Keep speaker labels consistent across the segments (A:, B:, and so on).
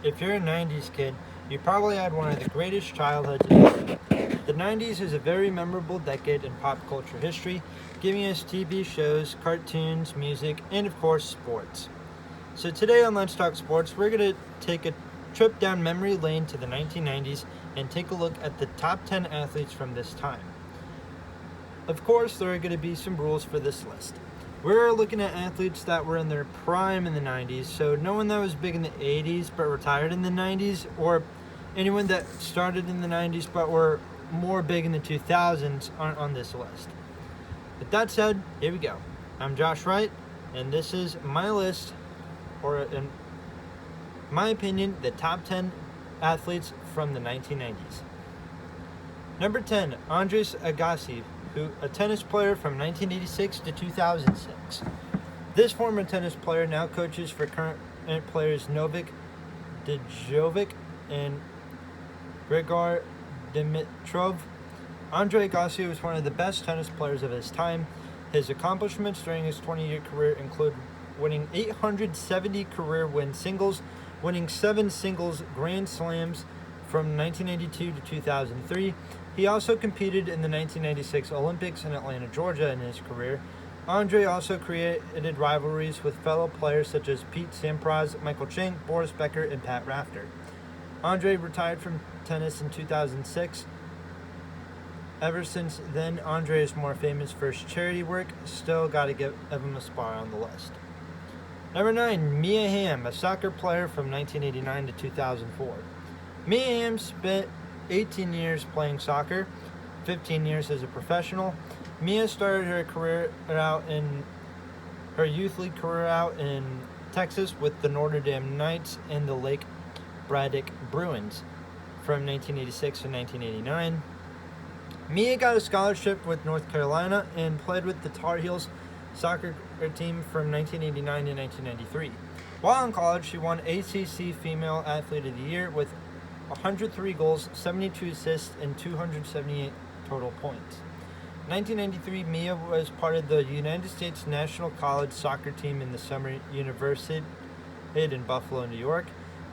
A: if you're a 90's kid, you probably had one of the greatest childhoods in history. The 90's is a very memorable decade in pop culture history, giving us TV shows, cartoons, music, and of course, sports. So today on Let's Talk Sports, we're going to take a trip down memory lane to the 1990's and take a look at the top 10 athletes from this time. Of course, there are going to be some rules for this list. We're looking at athletes that were in their prime in the 90's, so no one that was big in the 80's but retired in the 90's, or anyone that started in the 90's but were more big in the 2000s aren't on this list. With that said, here we go. I'm Josh Wright, and this is my list, or in my opinion, the top 10 athletes from the 1990's. Number 10, Andres Agassi, a tennis player from 1986 to 2006. This former tennis player now coaches for current players Novak Djokovic and Grigor Dimitrov. Andre Agassi was one of the best tennis players of his time. His accomplishments during his 20-year career include winning 870 career win singles, winning 7 singles Grand Slams from 1992 to 2003. He also competed in the 1996 Olympics in Atlanta, Georgia in his career. Andre also created rivalries with fellow players such as Pete Sampras, Michael Chang, Boris Becker, and Pat Rafter. Andre retired from tennis in 2006. Ever since then, Andre is more famous for his charity work. Still got to give him a spot on the list. Number 9, Mia Hamm, a soccer player from 1989 to 2004. Mia Hamm spent 18 years playing soccer, 15 years as a professional. Mia started her youth league career out in Texas with the Notre Dame Knights and the Lake Braddock Bruins from 1986 to 1989. Mia got a scholarship with North Carolina and played with the Tar Heels soccer team from 1989 to 1993. While in college, she won ACC Female Athlete of the Year with 103 goals, 72 assists, and 278 total points. In 1993, Mia was part of the United States National College soccer team in the Summer University in Buffalo, New York.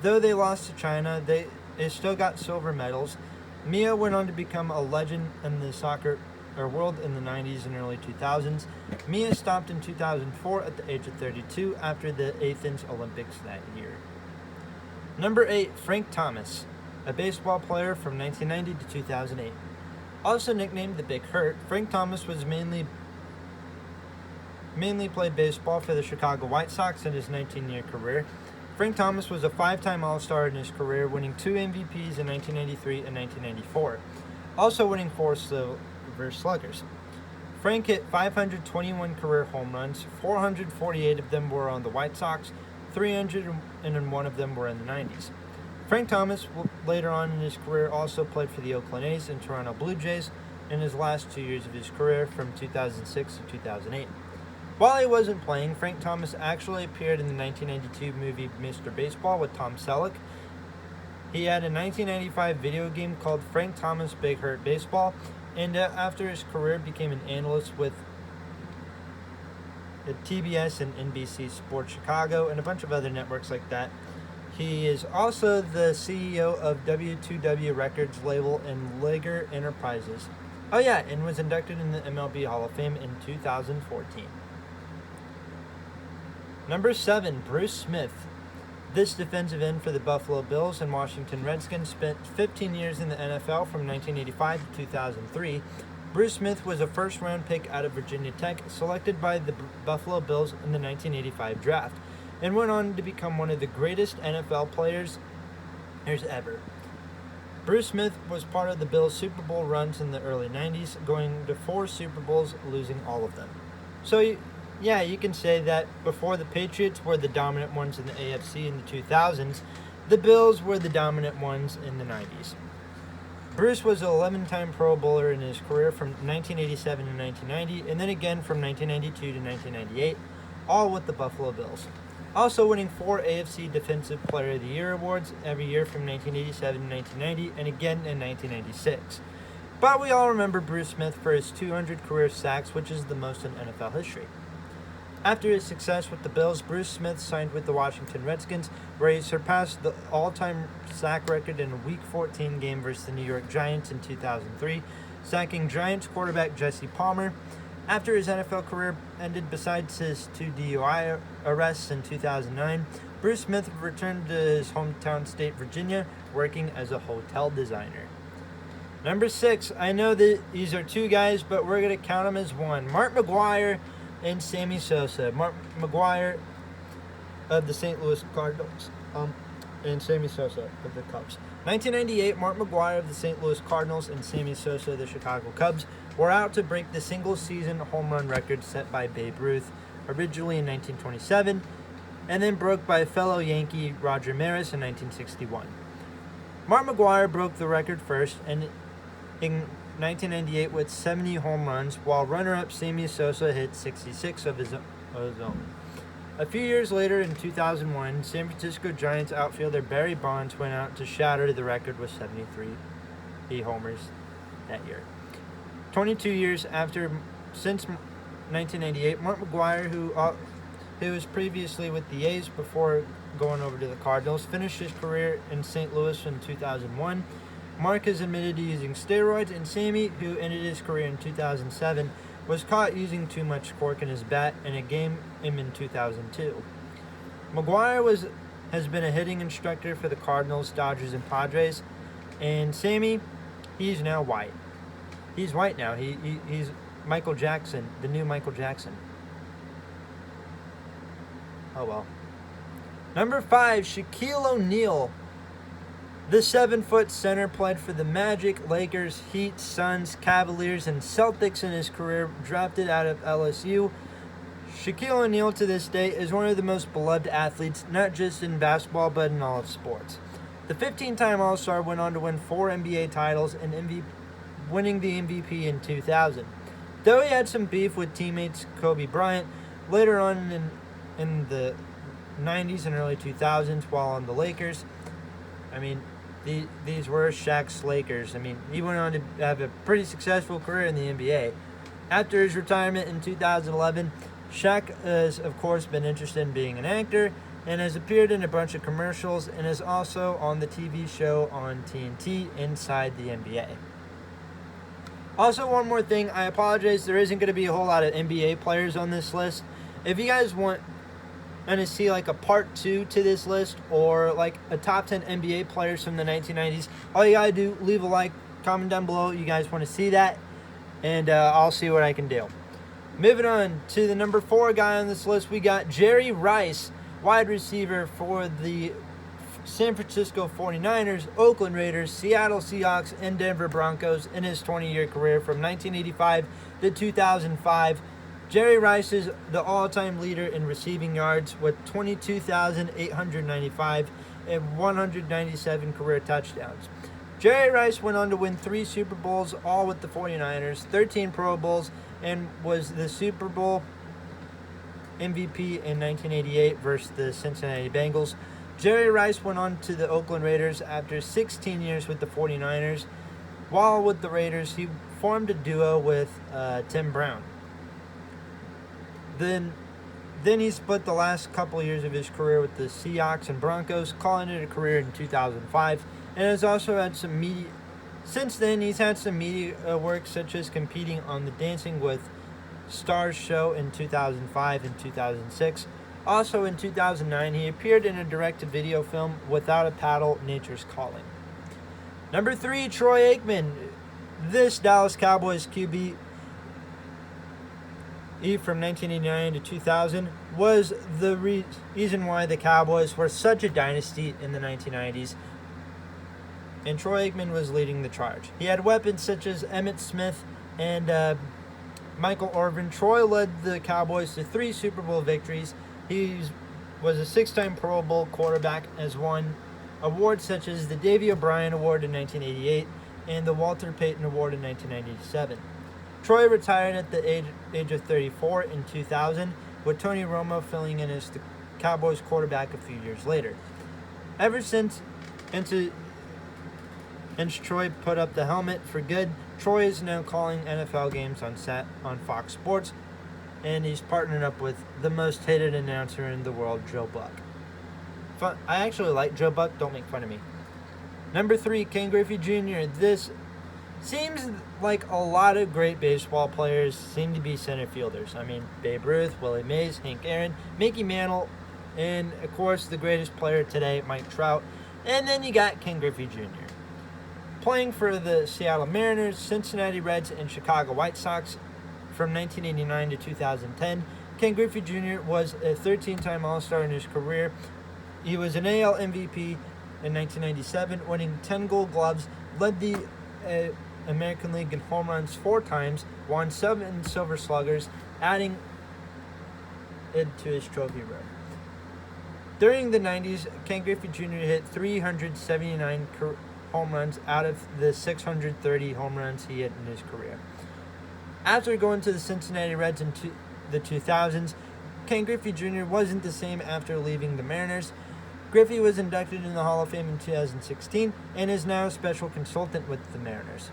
A: Though they lost to China, they still got silver medals. Mia went on to become a legend in the soccer world in the 90's and early 2000s. Mia stopped in 2004 at the age of 32 after the Athens Olympics that year. Number 8, Frank Thomas, a baseball player from 1990 to 2008. Also nicknamed the Big Hurt, Frank Thomas was mainly played baseball for the Chicago White Sox in his 19-year career. Frank Thomas was a 5-time All-Star in his career, winning 2 MVPs in 1993 and 1994, also winning 4 Silver Sluggers. Frank hit 521 career home runs, 448 of them were on the White Sox, 301 of them were in the 90's. Frank Thomas, later on in his career, also played for the Oakland A's and Toronto Blue Jays in his last 2 years of his career from 2006 to 2008. While he wasn't playing, Frank Thomas actually appeared in the 1992 movie Mr. Baseball with Tom Selleck. He had a 1995 video game called Frank Thomas Big Hurt Baseball, and after his career became an analyst with the TBS and NBC Sports Chicago and a bunch of other networks like that. He is also the CEO of W2W Records label and Lager Enterprises. Oh yeah, and was inducted in the MLB Hall of Fame in 2014. Number 7, Bruce Smith. This defensive end for the Buffalo Bills and Washington Redskins spent 15 years in the NFL from 1985 to 2003. Bruce Smith was a first-round pick out of Virginia Tech, selected by the Buffalo Bills in the 1985 draft, and went on to become one of the greatest NFL players ever. Bruce Smith was part of the Bills' Super Bowl runs in the early 90's, going to 4 Super Bowls, losing all of them. So, yeah, you can say that before the Patriots were the dominant ones in the AFC in the 2000s, the Bills were the dominant ones in the 90's. Bruce was an 11-time Pro Bowler in his career from 1987 to 1990, and then again from 1992 to 1998, all with the Buffalo Bills. Also winning 4 AFC Defensive Player of the Year awards every year from 1987 to 1990, and again in 1996. But we all remember Bruce Smith for his 200 career sacks, which is the most in NFL history. After his success with the Bills, Bruce Smith signed with the Washington Redskins, where he surpassed the all-time sack record in a Week 14 game versus the New York Giants in 2003, sacking Giants quarterback Jesse Palmer. After his NFL career ended, besides his 2 DUI arrests in 2009, Bruce Smith returned to his hometown state, Virginia, working as a hotel designer. Number 6, I know that these are 2 guys, but we're going to count them as 1. Mark McGwire and Sammy Sosa. Mark McGwire of the St. Louis Cardinals, and Sammy Sosa of the Cubs. 1998, Mark McGwire of the St. Louis Cardinals and Sammy Sosa of the Chicago Cubs were out to break the single-season home run record set by Babe Ruth, originally in 1927, and then broke by fellow Yankee Roger Maris in 1961. Mark McGwire broke the record first, and in 1998 with 70 home runs, while runner-up Sammy Sosa hit 66 of his own. A few years later, in 2001, San Francisco Giants outfielder Barry Bonds went out to shatter the record with 73 homers that year. 22 years since 1998, Mark McGwire, who was previously with the A's before going over to the Cardinals, finished his career in St. Louis in 2001. Mark has admitted to using steroids, and Sammy, who ended his career in 2007, was caught using too much cork in his bat in a game in 2002. McGwire has been a hitting instructor for the Cardinals, Dodgers, and Padres, and Sammy, he's now white. He's white now. He's Michael Jackson, the new Michael Jackson. Oh well. Number 5, Shaquille ONeal. The 7-foot center played for the Magic, Lakers, Heat, Suns, Cavaliers, and Celtics in his career, drafted out of LSU. Shaquille O'Neal to this day is one of the most beloved athletes, not just in basketball, but in all of sports. The 15-time All-Star went on to win 4 NBA titles and winning the MVP in 2000. Though he had some beef with teammates Kobe Bryant, later on in the 90's and early 2000s while on the Lakers, these were Shaq's Lakers. He went on to have a pretty successful career in the NBA. After his retirement in 2011, Shaq has, of course, been interested in being an actor and has appeared in a bunch of commercials and is also on the TV show on TNT, Inside the NBA. Also, one more thing, I apologize, there isn't going to be a whole lot of NBA players on this list. If you guys want to see like a part 2 to this list, or like a top 10 NBA players from the 1990s, all you gotta do, leave a like, comment down below you guys want to see that, and I'll see what I can do. Moving on to the number 4 guy on this list, we got Jerry Rice, wide receiver for the San Francisco 49ers, Oakland Raiders, Seattle Seahawks, and Denver Broncos in his 20-year career from 1985 to 2005. Jerry Rice is the all-time leader in receiving yards with 22,895 and 197 career touchdowns. Jerry Rice went on to win 3 Super Bowls, all with the 49ers, 13 Pro Bowls, and was the Super Bowl MVP in 1988 versus the Cincinnati Bengals. Jerry Rice went on to the Oakland Raiders after 16 years with the 49ers. While with the Raiders, he formed a duo with Tim Brown. Then he split the last couple of years of his career with the Seahawks and Broncos, calling it a career in 2005, and has also had some media. Since then, he's had some media work, such as competing on the Dancing with Stars show in 2005 and 2006. Also in 2009, he appeared in a direct-to-video film, Without a Paddle, Nature's Calling. Number 3, Troy Aikman. This Dallas Cowboys QB from 1989 to 2000 was the reason why the Cowboys were such a dynasty in the 1990s, and Troy Aikman was leading the charge. He had weapons such as Emmitt Smith and Michael Irvin. Troy led the Cowboys to 3 Super Bowl victories. He was a 6-time Pro Bowl quarterback, as won awards such as the Davey O'Brien Award in 1988 and the Walter Payton Award in 1997. Troy retired at the age of 34 in 2000, with Tony Romo filling in as the Cowboys quarterback a few years later. Ever since Troy put up the helmet for good, Troy is now calling NFL games on Fox Sports. and he's partnered up with the most hated announcer in the world, Joe Buck. I actually like Joe Buck, don't make fun of me. Number 3, Ken Griffey Jr. This seems like a lot of great baseball players seem to be center fielders. I mean, Babe Ruth, Willie Mays, Hank Aaron, Mickey Mantle, and of course the greatest player today, Mike Trout. And then you got Ken Griffey Jr. Playing for the Seattle Mariners, Cincinnati Reds, and Chicago White Sox from 1989 to 2010, Ken Griffey Jr. was a 13-time All-Star in his career. He was an AL MVP in 1997, winning 10 Gold Gloves, led the American League in home runs 4 times, won 7 Silver Sluggers, adding it to his trophy room. During the 90s, Ken Griffey Jr. hit 379 home runs out of the 630 home runs he hit in his career. After going to the Cincinnati Reds in the 2000s, Ken Griffey Jr. wasn't the same after leaving the Mariners. Griffey was inducted in the Hall of Fame in 2016 and is now a special consultant with the Mariners.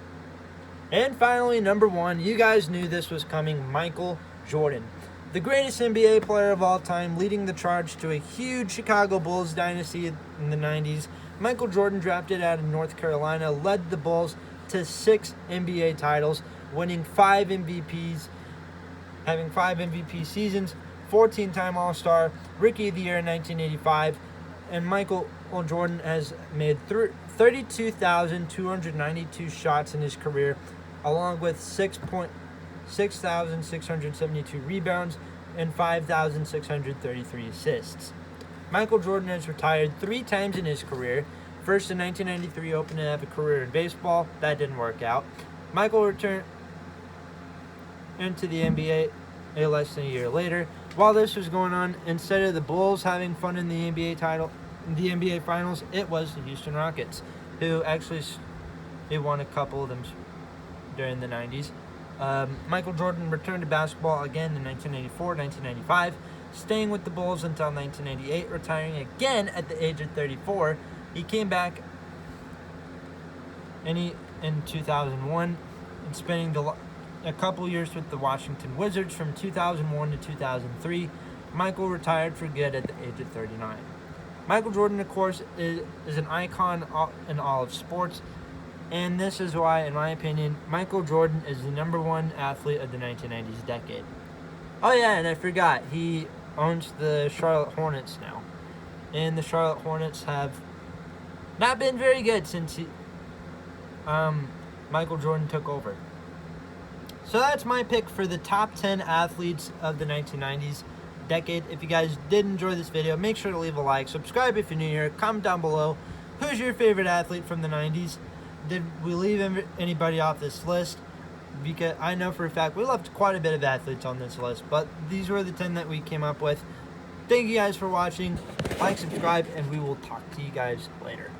A: And finally, number 1, you guys knew this was coming, Michael Jordan. The greatest NBA player of all time, leading the charge to a huge Chicago Bulls dynasty in the 90s. Michael Jordan, drafted out of North Carolina, led the Bulls to 6 NBA titles, winning 5 MVPs, having 5 MVP seasons, 14-time All-Star, Rookie of the Year in 1985, and Michael Jordan has made 32,292 shots in his career, along with 6,672 rebounds and 5,633 assists. Michael Jordan has retired 3 times in his career. First in 1993, hoping to have a career in baseball. That didn't work out. Michael returned into the NBA less than a year later. While this was going on, instead of the Bulls having fun in the NBA Finals, it was the Houston Rockets, who actually won a couple of them during the 90s. Michael Jordan returned to basketball again in 1994, 1995, staying with the Bulls until 1998, retiring again at the age of 34. He came back in 2001 and spending a couple years with the Washington Wizards from 2001 to 2003. Michael retired for good at the age of 39. Michael Jordan, of course, is an icon in all of sports, and this is why, in my opinion, Michael Jordan is the number 1 athlete of the 1990s decade. Oh yeah, and I forgot, he owns the Charlotte Hornets now. And the Charlotte Hornets have not been very good since Michael Jordan took over. So that's my pick for the top 10 athletes of the 1990s decade. If you guys did enjoy this video, make sure to leave a like, subscribe if you're new here, comment down below who's your favorite athlete from the 90s. Did we leave anybody off this list? Because I know for a fact we left quite a bit of athletes on this list, but these were the 10 that we came up with. Thank you guys for watching. Like, subscribe, and we will talk to you guys later.